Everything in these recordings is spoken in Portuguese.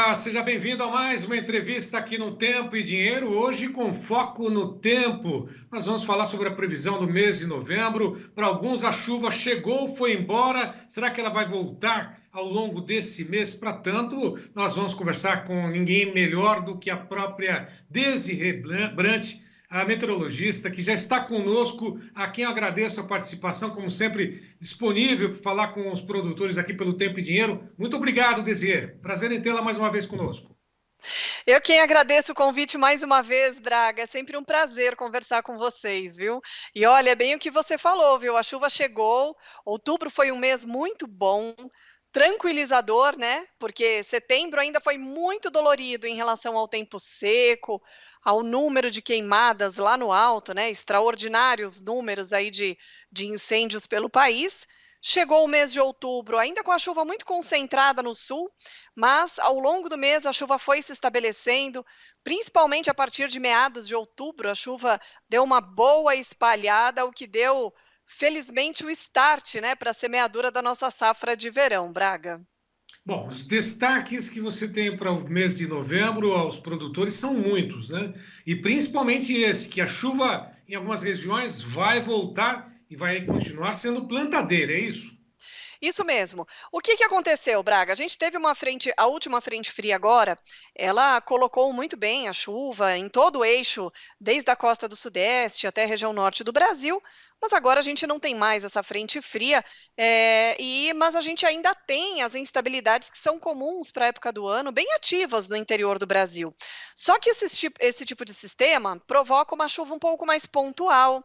Olá, seja bem-vindo a mais uma entrevista aqui no Tempo e Dinheiro, hoje com foco no tempo. Nós vamos falar sobre a previsão do mês de novembro. Para alguns a chuva chegou, foi embora. Será que ela vai voltar ao longo desse mês? Para tanto, nós vamos conversar com ninguém melhor do que a própria Desirê Brant, a meteorologista, que já está conosco, a quem eu agradeço a participação, como sempre, disponível para falar com os produtores aqui pelo Tempo e Dinheiro. Muito obrigado, Desirê. Prazer em tê-la mais uma vez conosco. Eu quem agradeço o convite mais uma vez, Braga. É sempre um prazer conversar com vocês, viu? E olha, é bem o que você falou, viu? A chuva chegou, outubro foi um mês muito bom, tranquilizador, né? Porque setembro ainda foi muito dolorido em relação ao tempo seco, ao número de queimadas lá no alto, né? Extraordinários números aí de incêndios pelo país. Chegou o mês de outubro, ainda com a chuva muito concentrada no sul, mas ao longo do mês a chuva foi se estabelecendo, principalmente a partir de meados de outubro, a chuva deu uma boa espalhada, o que deu, felizmente, o start, né, para a semeadura da nossa safra de verão, Braga. Bom, os destaques que você tem para o mês de novembro aos produtores são muitos, né? E principalmente esse, que a chuva em algumas regiões vai voltar e vai continuar sendo plantadeira, é isso? Isso mesmo. O que que aconteceu, Braga? A gente teve uma frente, a última frente fria agora, ela colocou muito bem a chuva em todo o eixo, desde a costa do Sudeste até a região norte do Brasil, mas agora a gente não tem mais essa frente fria, mas a gente ainda tem as instabilidades que são comuns para a época do ano, bem ativas no interior do Brasil. Só que esse tipo de sistema provoca uma chuva um pouco mais pontual.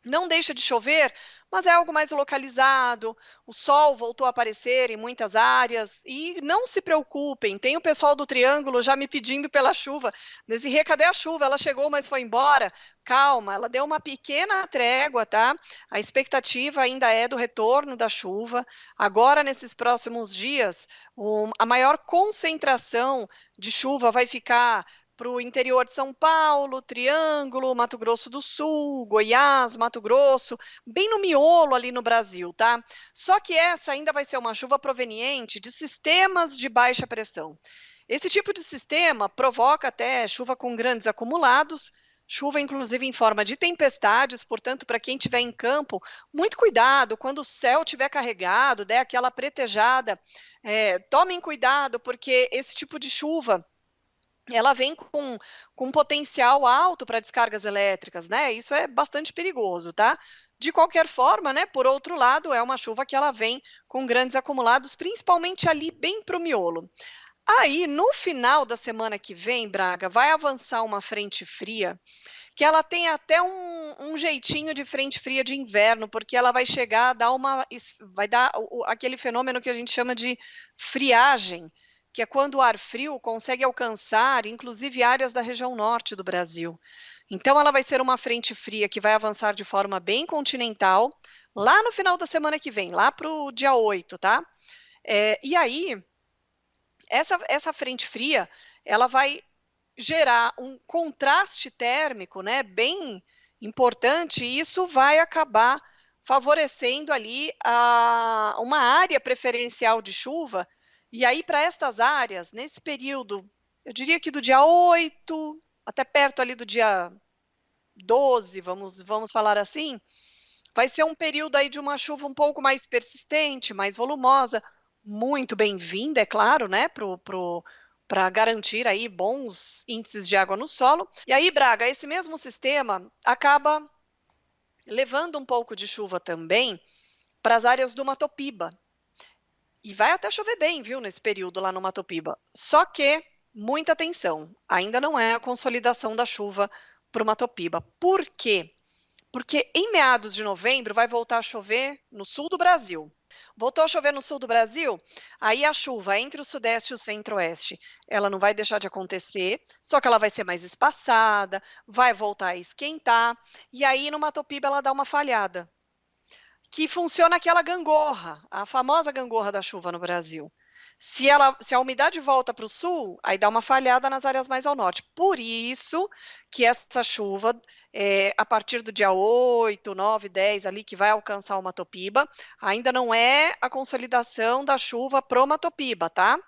Não deixa de chover, mas é algo mais localizado. O sol voltou a aparecer em muitas áreas e não se preocupem, tem o pessoal do Triângulo já me pedindo pela chuva. Desirê, cadê a chuva? Ela chegou, mas foi embora. Calma, ela deu uma pequena trégua, tá? A expectativa ainda é do retorno da chuva. Agora, nesses próximos dias, a maior concentração de chuva vai ficar para o interior de São Paulo, Triângulo, Mato Grosso do Sul, Goiás, Mato Grosso, bem no miolo ali no Brasil, tá? Só que essa ainda vai ser uma chuva proveniente de sistemas de baixa pressão. Esse tipo de sistema provoca até chuva com grandes acumulados, chuva inclusive em forma de tempestades, portanto, para quem estiver em campo, muito cuidado, quando o céu estiver carregado, der aquela pretejada, tomem cuidado, porque esse tipo de chuva ela vem com potencial alto para descargas elétricas, né? Isso é bastante perigoso, tá? De qualquer forma, né? Por outro lado, é uma chuva que ela vem com grandes acumulados, principalmente ali bem para o miolo. Aí, no final da semana que vem, Braga, vai avançar uma frente fria, que ela tem até um jeitinho de frente fria de inverno, porque ela vai chegar a dar vai dar aquele fenômeno que a gente chama de friagem, que é quando o ar frio consegue alcançar, inclusive, áreas da região norte do Brasil. Então, ela vai ser uma frente fria que vai avançar de forma bem continental, lá no final da semana que vem, lá para o dia 8, tá? E aí, essa frente fria, ela vai gerar um contraste térmico, né, bem importante, e isso vai acabar favorecendo ali uma área preferencial de chuva. E aí, para estas áreas, nesse período, eu diria que do dia 8 até perto ali do dia 12, vamos falar assim, vai ser um período aí de uma chuva um pouco mais persistente, mais volumosa, muito bem-vinda, é claro, né, para garantir aí bons índices de água no solo. E aí, Braga, esse mesmo sistema acaba levando um pouco de chuva também para as áreas do Mato Piba. E vai até chover bem, viu, nesse período lá no Mato Piba. Só que, muita atenção, ainda não é a consolidação da chuva para o Mato Piba. Por quê? Porque em meados de novembro vai voltar a chover no sul do Brasil. Voltou a chover no sul do Brasil, aí a chuva entre o sudeste e o centro-oeste, ela não vai deixar de acontecer, só que ela vai ser mais espaçada, vai voltar a esquentar, e aí no Mato Piba ela dá uma falhada, que funciona aquela gangorra, a famosa gangorra da chuva no Brasil. Se a umidade volta para o sul, aí dá uma falhada nas áreas mais ao norte. Por isso que essa chuva, a partir do dia 8, 9, 10 ali, que vai alcançar o Mato Piba, ainda não é a consolidação da chuva pro Mato Piba, tá?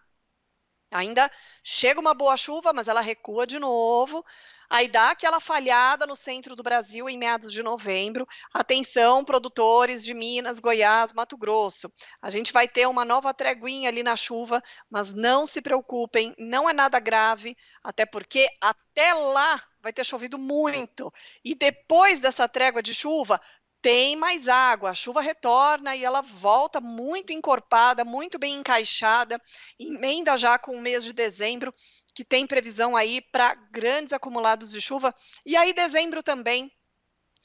Ainda chega uma boa chuva, mas ela recua de novo. Aí dá aquela falhada no centro do Brasil em meados de novembro. Atenção, produtores de Minas, Goiás, Mato Grosso. A gente vai ter uma nova treguinha ali na chuva, mas não se preocupem, não é nada grave, até porque até lá vai ter chovido muito. E depois dessa trégua de chuva, tem mais água, a chuva retorna e ela volta muito encorpada, muito bem encaixada, emenda já com o mês de dezembro, que tem previsão aí para grandes acumulados de chuva, e aí dezembro também,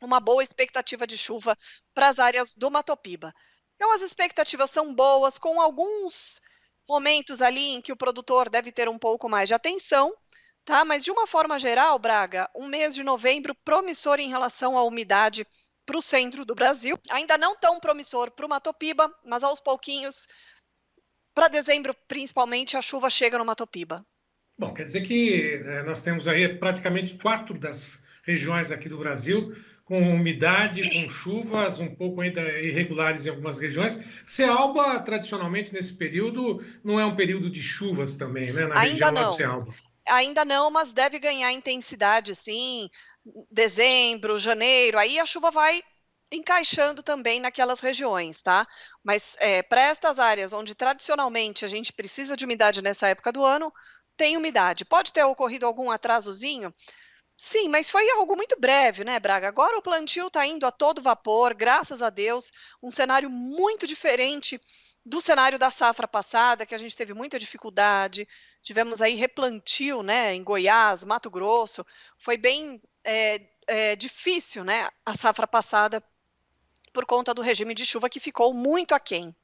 uma boa expectativa de chuva para as áreas do Mato Piba. Então as expectativas são boas, com alguns momentos ali em que o produtor deve ter um pouco mais de atenção, tá? Mas de uma forma geral, Braga, um mês de novembro promissor em relação à umidade para o centro do Brasil, ainda não tão promissor para o Mato Piba, mas aos pouquinhos, para dezembro principalmente, a chuva chega no Mato Piba. Bom, quer dizer que nós temos aí praticamente 4 das regiões aqui do Brasil com umidade, com chuvas um pouco ainda irregulares em algumas regiões. Cealba, tradicionalmente, nesse período, não é um período de chuvas também, né? Na região lá do Cealba. Ainda não, mas deve ganhar intensidade, sim. Dezembro, janeiro, aí a chuva vai encaixando também naquelas regiões, tá? Mas para estas áreas onde tradicionalmente a gente precisa de umidade nessa época do ano, tem umidade. Pode ter ocorrido algum atrasozinho? Sim, mas foi algo muito breve, né, Braga? Agora o plantio está indo a todo vapor, graças a Deus, um cenário muito diferente do cenário da safra passada, que a gente teve muita dificuldade, tivemos aí replantio, né, em Goiás, Mato Grosso, foi bem difícil, né, a safra passada, por conta do regime de chuva que ficou muito aquém.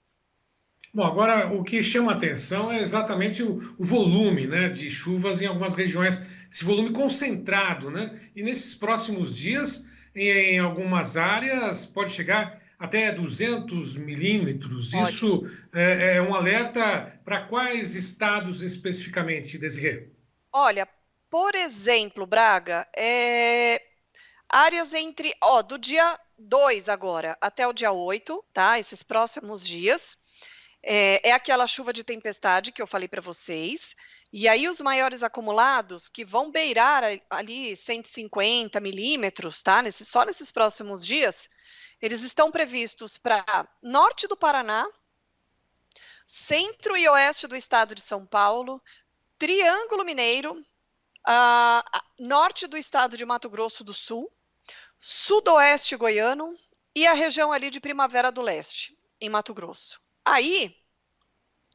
Bom, agora o que chama atenção é exatamente o volume, né, de chuvas em algumas regiões, esse volume concentrado, né? E nesses próximos dias, em algumas áreas, pode chegar até 200 milímetros. Pode. Isso é um alerta para quais estados especificamente, Desirê? Olha, por exemplo, Braga, áreas entre, do dia 2 agora até o dia 8, tá? Esses próximos dias. É aquela chuva de tempestade que eu falei para vocês, e aí os maiores acumulados que vão beirar ali 150 milímetros, tá? Só nesses próximos dias, eles estão previstos para norte do Paraná, centro e oeste do estado de São Paulo, Triângulo Mineiro, norte do estado de Mato Grosso do Sul, sudoeste goiano e a região ali de Primavera do Leste, em Mato Grosso. Aí,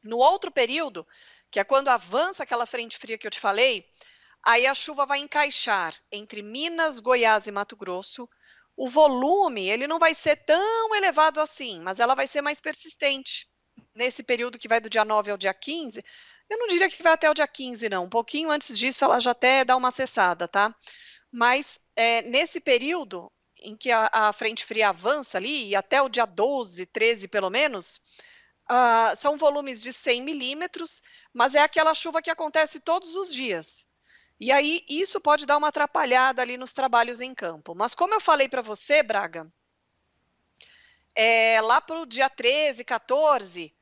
no outro período, que é quando avança aquela frente fria que eu te falei, aí a chuva vai encaixar entre Minas, Goiás e Mato Grosso. O volume, ele não vai ser tão elevado assim, mas ela vai ser mais persistente. Nesse período que vai do dia 9 ao dia 15, eu não diria que vai até o dia 15, não. Um pouquinho antes disso, ela já até dá uma cessada, tá? Mas nesse período em que a frente fria avança ali, e até o dia 12, 13 pelo menos, são volumes de 100 milímetros, mas é aquela chuva que acontece todos os dias. E aí, isso pode dar uma atrapalhada ali nos trabalhos em campo. Mas como eu falei para você, Braga, lá para o dia 13, 14,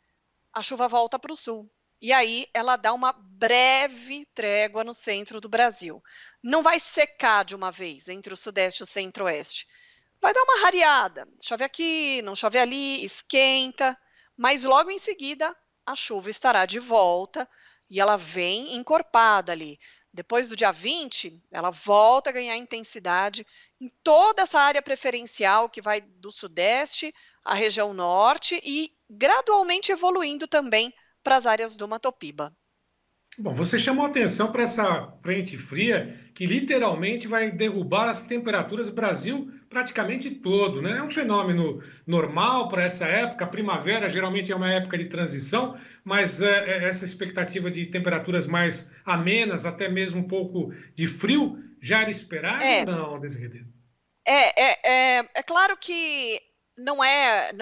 a chuva volta para o sul. E aí, ela dá uma breve trégua no centro do Brasil. Não vai secar de uma vez entre o sudeste e o centro-oeste. Vai dar uma rareada. Chove aqui, não chove ali, esquenta. Mas logo em seguida, a chuva estará de volta e ela vem encorpada ali. Depois do dia 20, ela volta a ganhar intensidade em toda essa área preferencial que vai do sudeste à região norte e gradualmente evoluindo também para as áreas do Mato Piba. Bom, você chamou atenção para essa frente fria que literalmente vai derrubar as temperaturas do Brasil praticamente todo, né? É um fenômeno normal para essa época. A primavera geralmente é uma época de transição, mas essa expectativa de temperaturas mais amenas, até mesmo um pouco de frio, já era esperado ou não, Desirê? É claro que não é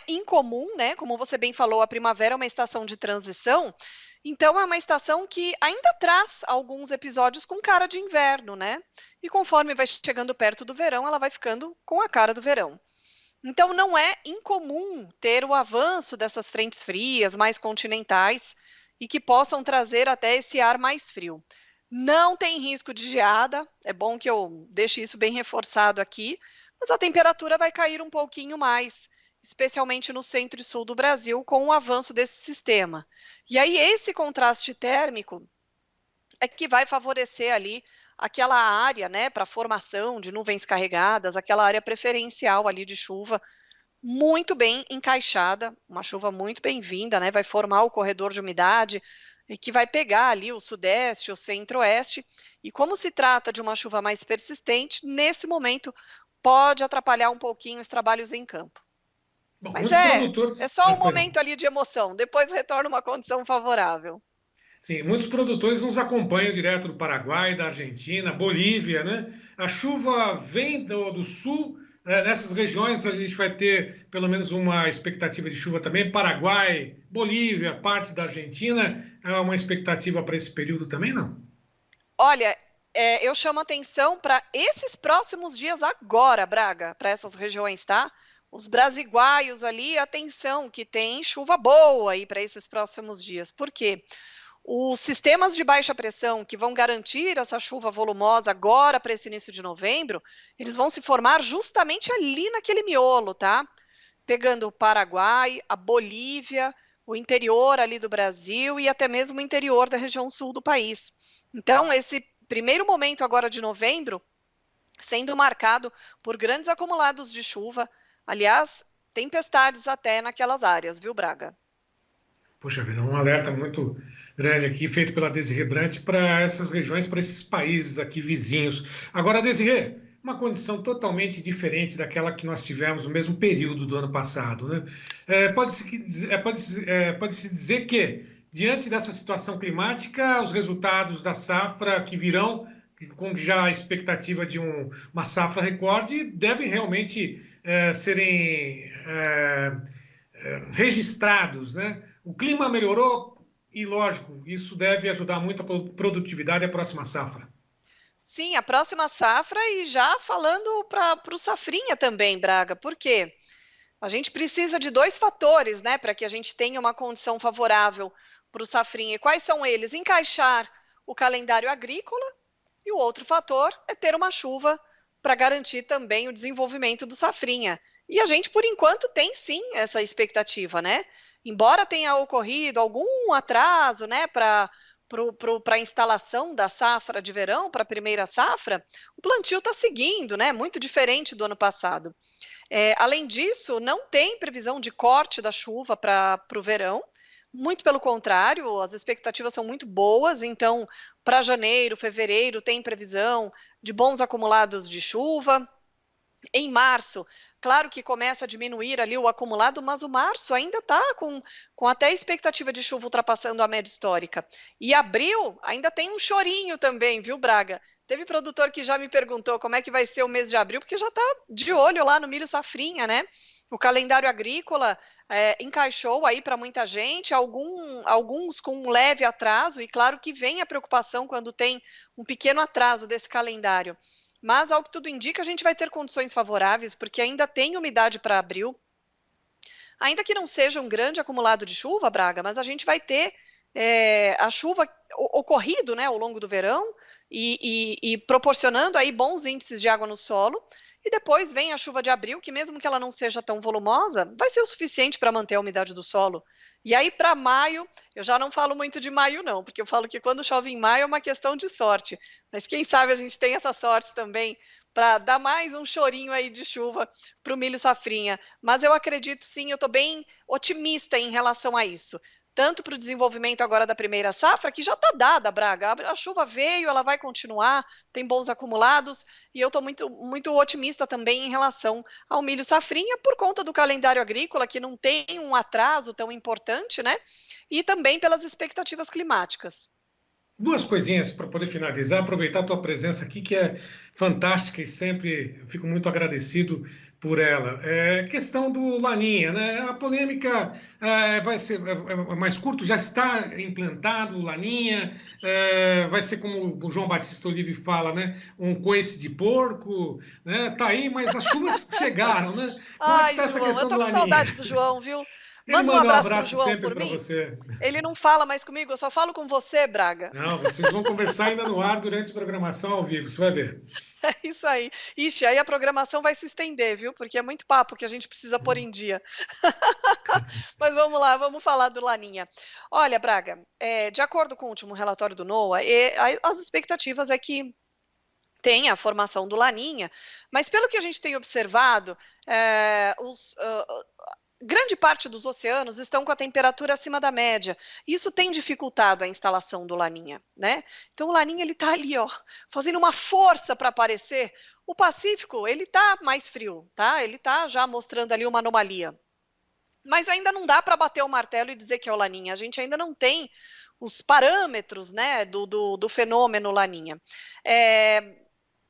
incomum, né? Como você bem falou, a primavera é uma estação de transição. Então, é uma estação que ainda traz alguns episódios com cara de inverno, né? E conforme vai chegando perto do verão, ela vai ficando com a cara do verão. Então, não é incomum ter o avanço dessas frentes frias mais continentais e que possam trazer até esse ar mais frio. Não tem risco de geada, é bom que eu deixe isso bem reforçado aqui, mas a temperatura vai cair um pouquinho mais, especialmente no centro e sul do Brasil, com o avanço desse sistema. E aí, esse contraste térmico é que vai favorecer ali aquela área, né, para formação de nuvens carregadas, aquela área preferencial ali de chuva, muito bem encaixada, uma chuva muito bem-vinda, né? Vai formar o corredor de umidade e que vai pegar ali o sudeste, o centro-oeste. E como se trata de uma chuva mais persistente, nesse momento pode atrapalhar um pouquinho os trabalhos em campo. Bom, Mas muitos é produtores. só um Pois não. momento ali de emoção, depois retorna uma condição favorável. Sim, muitos produtores nos acompanham direto do Paraguai, da Argentina, Bolívia, né? A chuva vem do sul, nessas regiões a gente vai ter pelo menos uma expectativa de chuva também. Paraguai, Bolívia, parte da Argentina, é uma expectativa para esse período também, não? Olha, eu chamo atenção para esses próximos dias agora, Braga, para essas regiões, tá? Os brasiguaios ali, atenção, que tem chuva boa aí para esses próximos dias. Por quê? Os sistemas de baixa pressão que vão garantir essa chuva volumosa agora para esse início de novembro, eles vão se formar justamente ali naquele miolo, tá? Pegando o Paraguai, a Bolívia, o interior ali do Brasil e até mesmo o interior da região sul do país. Então, esse primeiro momento agora de novembro, sendo marcado por grandes acumulados de chuva, aliás, tempestades até naquelas áreas, viu, Braga? Puxa vida, um alerta muito grande aqui, feito pela Desirê Brandt para essas regiões, para esses países aqui vizinhos. Agora, Desirê, uma condição totalmente diferente daquela que nós tivemos no mesmo período do ano passado, né? Pode-se dizer que, diante dessa situação climática, os resultados da safra que virão, com já a expectativa de uma safra recorde, devem realmente serem registrados, né? O clima melhorou e, lógico, isso deve ajudar muito a produtividade da próxima safra. Sim, a próxima safra e já falando para o safrinha também, Braga, por quê? A gente precisa de dois fatores, né, para que a gente tenha uma condição favorável para o safrinha. E quais são eles? Encaixar o calendário agrícola e o outro fator é ter uma chuva para garantir também o desenvolvimento do safrinha. E a gente, por enquanto, tem sim essa expectativa, né? Embora tenha ocorrido algum atraso, né, para a instalação da safra de verão, para a primeira safra, o plantio está seguindo, né? Muito diferente do ano passado. Além disso, não tem previsão de corte da chuva para o verão. Muito pelo contrário, as expectativas são muito boas, então, para janeiro, fevereiro, tem previsão de bons acumulados de chuva. Em março, claro que começa a diminuir ali o acumulado, mas o março ainda está com até expectativa de chuva ultrapassando a média histórica. E abril ainda tem um chorinho também, viu, Braga? Teve produtor que já me perguntou como é que vai ser o mês de abril, porque já está de olho lá no milho safrinha, né? O calendário agrícola encaixou aí para muita gente, alguns com um leve atraso, e claro que vem a preocupação quando tem um pequeno atraso desse calendário. Mas, ao que tudo indica, a gente vai ter condições favoráveis, porque ainda tem umidade para abril. Ainda que não seja um grande acumulado de chuva, Braga, mas a gente vai ter a chuva ocorrido, né, ao longo do verão e proporcionando aí bons índices de água no solo. E depois vem a chuva de abril, que mesmo que ela não seja tão volumosa, vai ser o suficiente para manter a umidade do solo. E aí, para maio, eu já não falo muito de maio, não, porque eu falo que quando chove em maio é uma questão de sorte. Mas quem sabe a gente tem essa sorte também para dar mais um chorinho aí de chuva para o milho safrinha. Mas eu acredito sim, eu estou bem otimista em relação a isso. Tanto para o desenvolvimento agora da primeira safra, que já está dada, Braga. A chuva veio, ela vai continuar, tem bons acumulados, e eu estou muito, muito otimista também em relação ao milho safrinha, por conta do calendário agrícola, que não tem um atraso tão importante, né? E também pelas expectativas climáticas. Duas coisinhas para poder finalizar, aproveitar a tua presença aqui, que é fantástica e sempre fico muito agradecido por ela. Questão do Laninha, né? A polêmica vai ser mais curto, já está implantado o Laninha, vai ser como o João Batista Olive fala, né? Um coice de porco, né? Tá aí, mas as chuvas chegaram, né? Como é que Ai, tá essa João, eu questão do tô com Laninha? saudade do João, viu? Ele Manda um manda um abraço para o abraço João sempre por para mim. você. Ele não fala mais comigo, eu só falo com você, Braga. Não, vocês vão conversar ainda no ar durante a programação ao vivo, você vai ver. É isso aí. Ixi, aí a programação vai se estender, viu? Porque é muito papo que a gente precisa pôr em dia. Mas vamos lá, vamos falar do Laninha. Olha, Braga, de acordo com o último relatório do NOAA, as expectativas é que tenha a formação do Laninha, mas pelo que a gente tem observado, grande parte dos oceanos estão com a temperatura acima da média. Isso tem dificultado a instalação do Laninha, né? Então o Laninha ele está ali, ó, fazendo uma força para aparecer. O Pacífico ele está mais frio, tá? Ele está já mostrando ali uma anomalia. Mas ainda não dá para bater o martelo e dizer que é o Laninha. A gente ainda não tem os parâmetros, né, do fenômeno Laninha.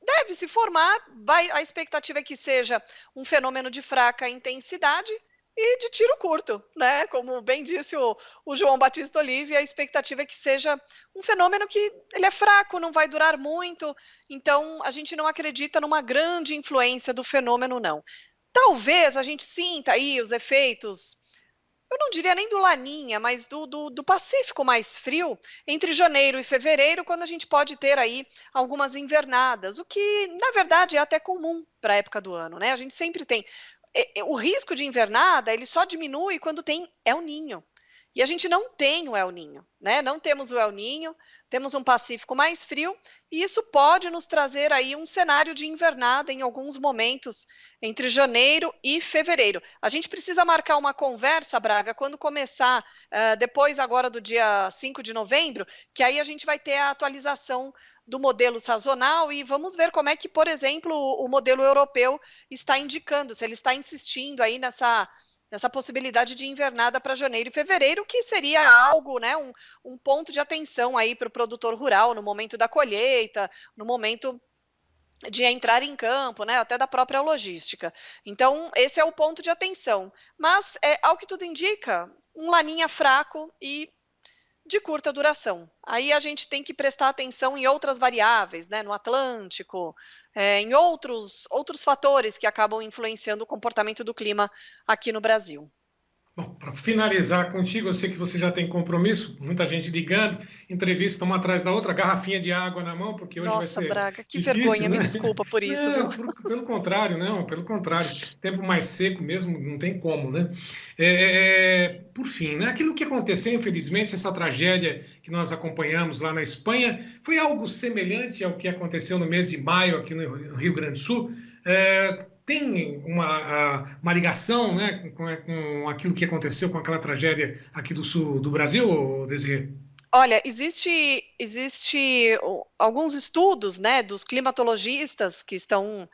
Deve se formar, a expectativa é que seja um fenômeno de fraca intensidade e de tiro curto, né? Como bem disse o João Batista Olive, a expectativa é que seja um fenômeno que ele é fraco, não vai durar muito, então a gente não acredita numa grande influência do fenômeno, não. Talvez a gente sinta aí os efeitos, eu não diria nem do Laninha, mas do Pacífico mais frio, entre janeiro e fevereiro, quando a gente pode ter aí algumas invernadas, o que, na verdade, é até comum para a época do ano, né? A gente sempre tem. O risco de invernada, ele só diminui quando tem El Ninho. E a gente não tem o El Ninho, né? Não temos o El Ninho, temos um Pacífico mais frio, e isso pode nos trazer aí um cenário de invernada em alguns momentos entre janeiro e fevereiro. A gente precisa marcar uma conversa, Braga, quando começar, depois agora do dia 5 de novembro, que aí a gente vai ter a atualização do modelo sazonal e vamos ver como é que, por exemplo, o modelo europeu está indicando, se ele está insistindo aí nessa possibilidade de invernada para janeiro e fevereiro, que seria algo, né, um ponto de atenção aí para o produtor rural no momento da colheita, no momento de entrar em campo, né, até da própria logística. Então, esse é o ponto de atenção. Mas, ao que tudo indica, um Laninha fraco e de curta duração. Aí a gente tem que prestar atenção em outras variáveis, né, no Atlântico, em outros fatores que acabam influenciando o comportamento do clima aqui no Brasil. Bom, para finalizar contigo, eu sei que você já tem compromisso, muita gente ligando, entrevista uma atrás da outra, garrafinha de água na mão, porque hoje vai Nossa, ser Braga, que difícil, vergonha, né? me desculpa por isso, viu? Não, pelo contrário, não, pelo contrário. Tempo mais seco mesmo, não tem como, né? Por fim, né? Aquilo que aconteceu, infelizmente, essa tragédia que nós acompanhamos lá na Espanha, foi algo semelhante ao que aconteceu no mês de maio aqui no Rio Grande do Sul. Tem uma ligação, né, com aquilo que aconteceu com aquela tragédia aqui do sul do Brasil, Desirê? Olha, existe alguns estudos, né, dos climatologistas que estão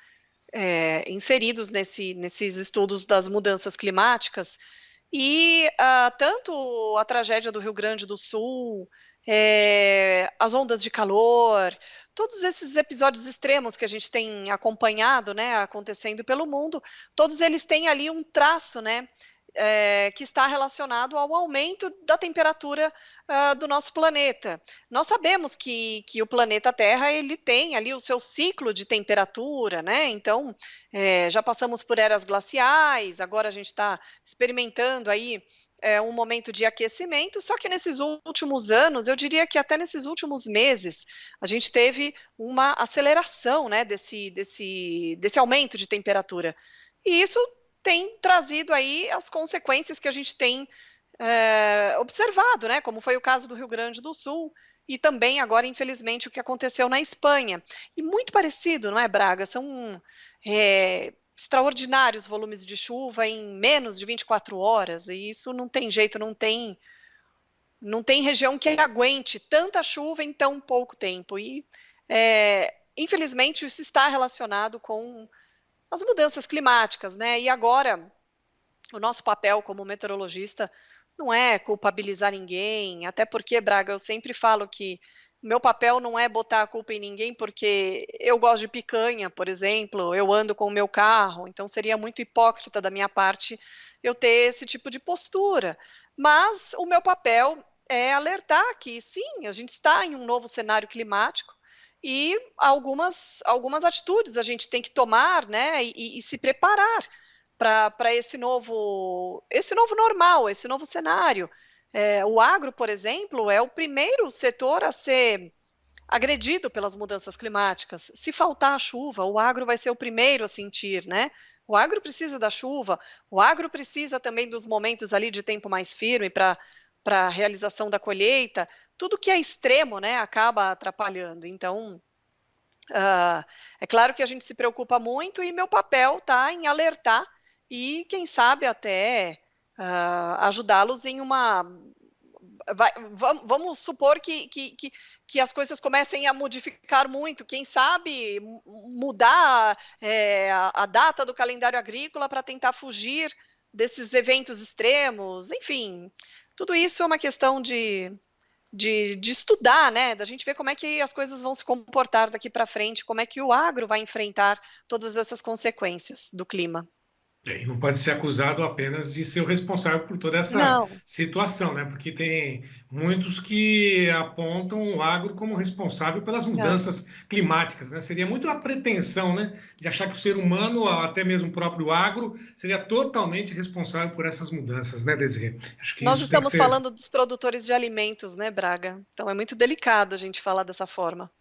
inseridos nesses estudos das mudanças climáticas, e tanto a tragédia do Rio Grande do Sul, as ondas de calor, todos esses episódios extremos que a gente tem acompanhado, né, acontecendo pelo mundo, todos eles têm ali um traço, né, que está relacionado ao aumento da temperatura do nosso planeta. Nós sabemos que o planeta Terra ele tem ali o seu ciclo de temperatura, né? Então já passamos por eras glaciais, agora a gente está experimentando aí um momento de aquecimento, só que nesses últimos anos, eu diria que até nesses últimos meses, a gente teve uma aceleração, né, desse aumento de temperatura. E isso tem trazido aí as consequências que a gente tem observado, né? Como foi o caso do Rio Grande do Sul e também agora, infelizmente, o que aconteceu na Espanha. E muito parecido, não é, Braga? São extraordinários volumes de chuva em menos de 24 horas, e isso não tem jeito, não tem região que aguente tanta chuva em tão pouco tempo. E, infelizmente, isso está relacionado com as mudanças climáticas, né? E agora, o nosso papel como meteorologista não é culpabilizar ninguém, até porque, Braga, eu sempre falo que meu papel não é botar a culpa em ninguém, porque eu gosto de picanha, por exemplo, eu ando com o meu carro, então seria muito hipócrita da minha parte eu ter esse tipo de postura. Mas o meu papel é alertar que, sim, a gente está em um novo cenário climático, e algumas atitudes a gente tem que tomar, né, e se preparar para esse novo normal, esse novo cenário. O agro, por exemplo, é o primeiro setor a ser agredido pelas mudanças climáticas. Se faltar a chuva, o agro vai ser o primeiro a sentir, né? O agro precisa da chuva, o agro precisa também dos momentos ali de tempo mais firme para a realização da colheita. Tudo que é extremo, né, acaba atrapalhando. Então, é claro que a gente se preocupa muito e meu papel está em alertar e, quem sabe, até ajudá-los em uma... Vamos supor que as coisas comecem a modificar muito, quem sabe mudar a data do calendário agrícola para tentar fugir desses eventos extremos, enfim, tudo isso é uma questão de estudar, né, da gente ver como é que as coisas vão se comportar daqui para frente, como é que o agro vai enfrentar todas essas consequências do clima. E não pode ser acusado apenas de ser o responsável por toda essa Não. situação, né? Porque tem muitos que apontam o agro como responsável pelas mudanças climáticas, né? Seria muito a pretensão, né, de achar que o ser humano, até mesmo o próprio agro, seria totalmente responsável por essas mudanças, né, Desirê? Acho que Nós isso tem que estamos ser... falando dos produtores de alimentos, né, Braga? Então é muito delicado a gente falar dessa forma.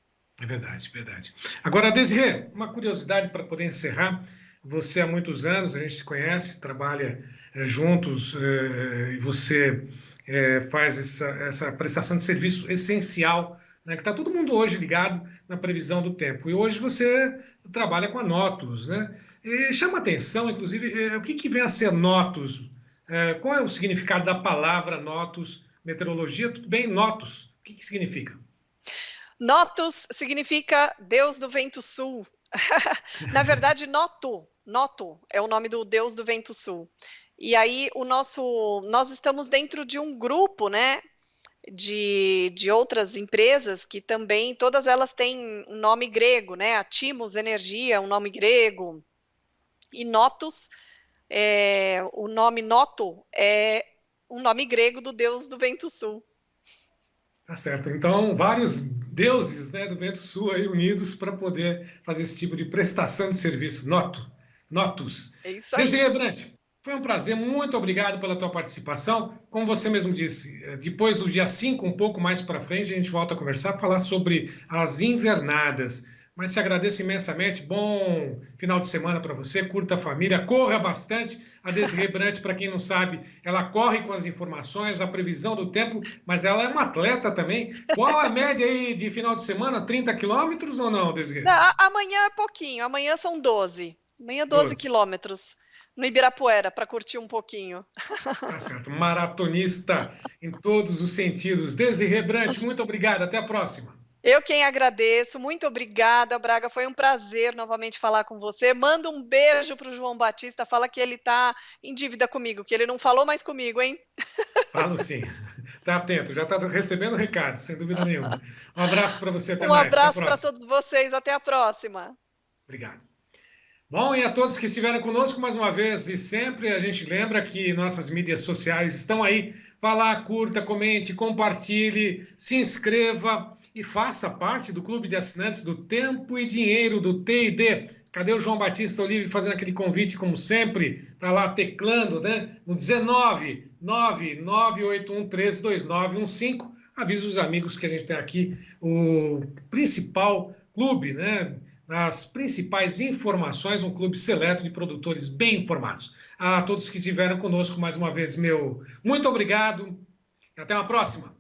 É verdade, verdade. Agora, Desirê, uma curiosidade para poder encerrar. Você há muitos anos, a gente se conhece, trabalha juntos e você faz essa prestação de serviço essencial, né, que está todo mundo hoje ligado na previsão do tempo. E hoje você trabalha com a Notus, né? E chama atenção, inclusive, o que vem a ser Notus? Qual é o significado da palavra Notus? Meteorologia, tudo bem, Notus. O que significa? Notus significa Deus do Vento Sul. Na verdade, Noto é o nome do Deus do Vento Sul. E aí nós estamos dentro de um grupo, né, de outras empresas que também, todas elas têm um nome grego, né? A Timos Energia, um nome grego. E Notus, o nome Noto é um nome grego do Deus do Vento Sul. Tá certo. Então, vários deuses, né, do Vento Sul aí unidos para poder fazer esse tipo de prestação de serviço. Notus. É isso aí. Desirê Brant, foi um prazer. Muito obrigado pela tua participação. Como você mesmo disse, depois do dia 5, um pouco mais para frente, a gente volta a conversar, falar sobre as invernadas. Mas te agradeço imensamente. Bom final de semana para você. Curta a família, corra bastante. A Desirê Brant, para quem não sabe, ela corre com as informações, a previsão do tempo, mas ela é uma atleta também. Qual a média aí de final de semana? 30 quilômetros ou não, Desirê? Não, amanhã é pouquinho, amanhã são 12. Amanhã 12 quilômetros no Ibirapuera, para curtir um pouquinho. Tá certo. Maratonista em todos os sentidos. Desirê Brant, muito obrigado. Até a próxima. Eu quem agradeço, muito obrigada, Braga, foi um prazer novamente falar com você. Manda um beijo para o João Batista, fala que ele está em dívida comigo, que ele não falou mais comigo, hein? Falo sim, tá atento, já está recebendo recado, sem dúvida nenhuma. Um abraço para você, até Um mais. abraço para todos vocês, até a próxima. Obrigado. Bom, e a todos que estiveram conosco mais uma vez, e sempre a gente lembra que nossas mídias sociais estão aí. Vá lá, curta, comente, compartilhe, se inscreva e faça parte do clube de assinantes do Tempo e Dinheiro, do T&D. Cadê o João Batista Olive fazendo aquele convite, como sempre? Está lá teclando, né? No 19 99813 2915. Avisa os amigos que a gente tem aqui o principal clube, né, das principais informações, um clube seleto de produtores bem informados. A todos que estiveram conosco mais uma vez, meu muito obrigado e até uma próxima.